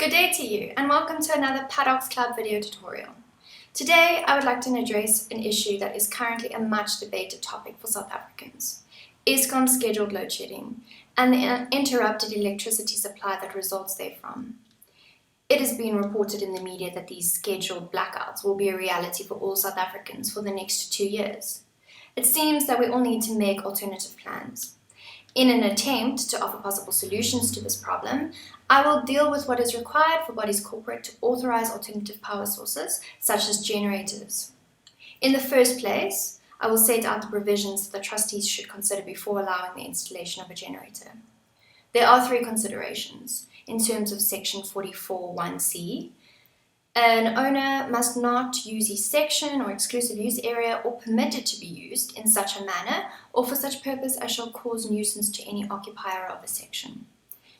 Good day to you and welcome to another Paddocks Club video tutorial. Today I would like to address an issue that is currently a much debated topic for South Africans: Eskom's scheduled load shedding and the interrupted electricity supply that results therefrom. It has been reported in the media that these scheduled blackouts will be a reality for all South Africans for the next 2 years. It seems that we all need to make alternative plans. In an attempt to offer possible solutions to this problem, I will deal with what is required for bodies corporate to authorize alternative power sources, such as generators. In the first place, I will set out the provisions the trustees should consider before allowing the installation of a generator. There are 3 considerations in terms of Section 44(1)(c). An owner must not use his section or exclusive use area or permit it to be used in such a manner or for such purpose as shall cause nuisance to any occupier of a section.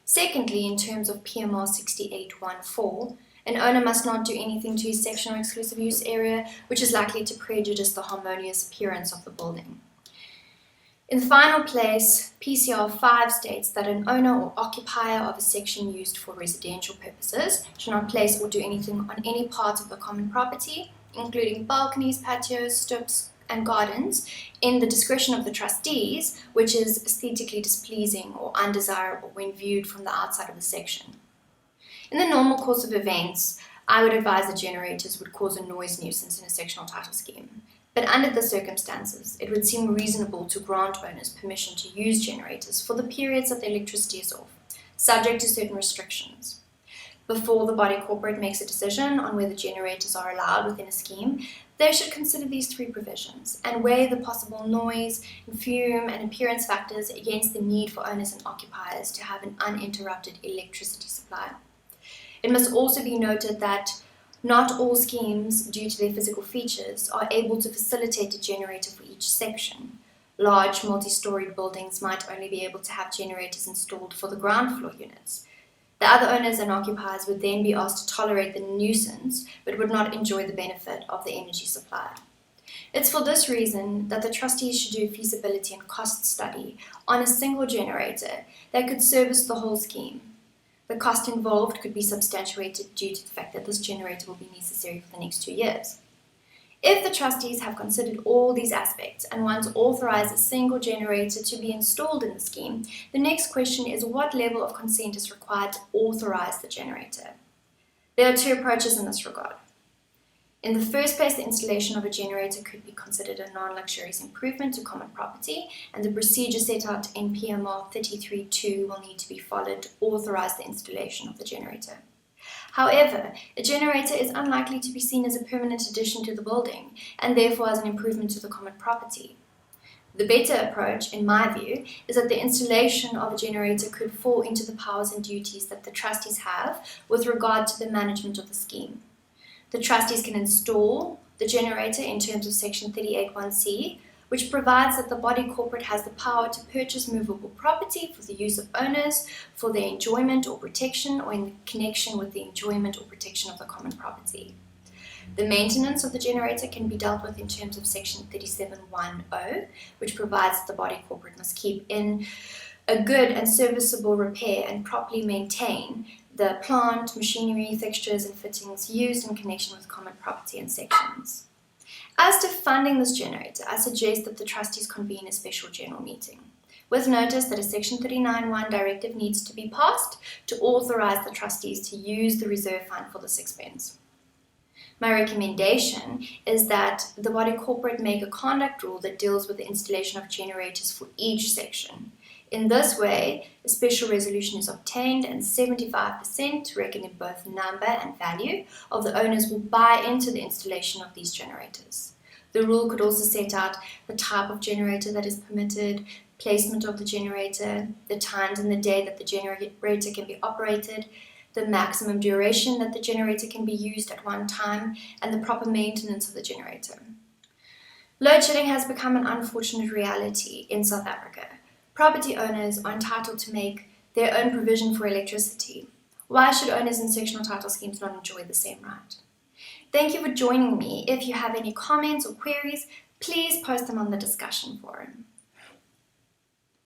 Secondly, in terms of PMR 68(1)(4), an owner must not do anything to his section or exclusive use area which is likely to prejudice the harmonious appearance of the building. In the final place, PCR 5 states that an owner or occupier of a section used for residential purposes shall not place or do anything on any part of the common property, including balconies, patios, stoeps, and gardens, in the discretion of the trustees, which is aesthetically displeasing or undesirable when viewed from the outside of the section. In the normal course of events, I would advise that generators would cause a noise nuisance in a sectional title scheme. But under the circumstances, it would seem reasonable to grant owners permission to use generators for the periods that the electricity is off, subject to certain restrictions. Before the body corporate makes a decision on whether generators are allowed within a scheme, they should consider these 3 provisions and weigh the possible noise, fume, and appearance factors against the need for owners and occupiers to have an uninterrupted electricity supply. It must also be noted that not all schemes, due to their physical features, are able to facilitate a generator for each section. Large multi-storied buildings might only be able to have generators installed for the ground floor units. The other owners and occupiers would then be asked to tolerate the nuisance, but would not enjoy the benefit of the energy supply. It's for this reason that the trustees should do a feasibility and cost study on a single generator that could service the whole scheme. The cost involved could be substantiated due to the fact that this generator will be necessary for the next 2 years. If the trustees have considered all these aspects and want to authorize a single generator to be installed in the scheme, the next question is what level of consent is required to authorize the generator. There are 2 approaches in this regard. In the first place, the installation of a generator could be considered a non-luxurious improvement to common property, and the procedure set out in PMR 33(2) will need to be followed to authorize the installation of the generator. However, a generator is unlikely to be seen as a permanent addition to the building, and therefore as an improvement to the common property. The better approach, in my view, is that the installation of a generator could fall into the powers and duties that the trustees have with regard to the management of the scheme. The trustees can install the generator in terms of Section 38(1)(c), which provides that the body corporate has the power to purchase movable property for the use of owners, for their enjoyment or protection, or in connection with the enjoyment or protection of the common property. The maintenance of the generator can be dealt with in terms of Section 37(1)(o), which provides that the body corporate must keep in a good and serviceable repair and properly maintain the plant, machinery, fixtures, and fittings used in connection with common property and sections. As to funding this generator, I suggest that the trustees convene a special general meeting, with notice that a Section 39(1) directive needs to be passed to authorize the trustees to use the reserve fund for this expense. My recommendation is that the body corporate make a conduct rule that deals with the installation of generators for each section. In this way, a special resolution is obtained and 75%, reckoned in both number and value, of the owners will buy into the installation of these generators. The rule could also set out the type of generator that is permitted, placement of the generator, the times in the day that the generator can be operated, the maximum duration that the generator can be used at one time, and the proper maintenance of the generator. Load shedding has become an unfortunate reality in South Africa. Property owners are entitled to make their own provision for electricity. Why should owners in sectional title schemes not enjoy the same right? Thank you for joining me. If you have any comments or queries, please post them on the discussion forum.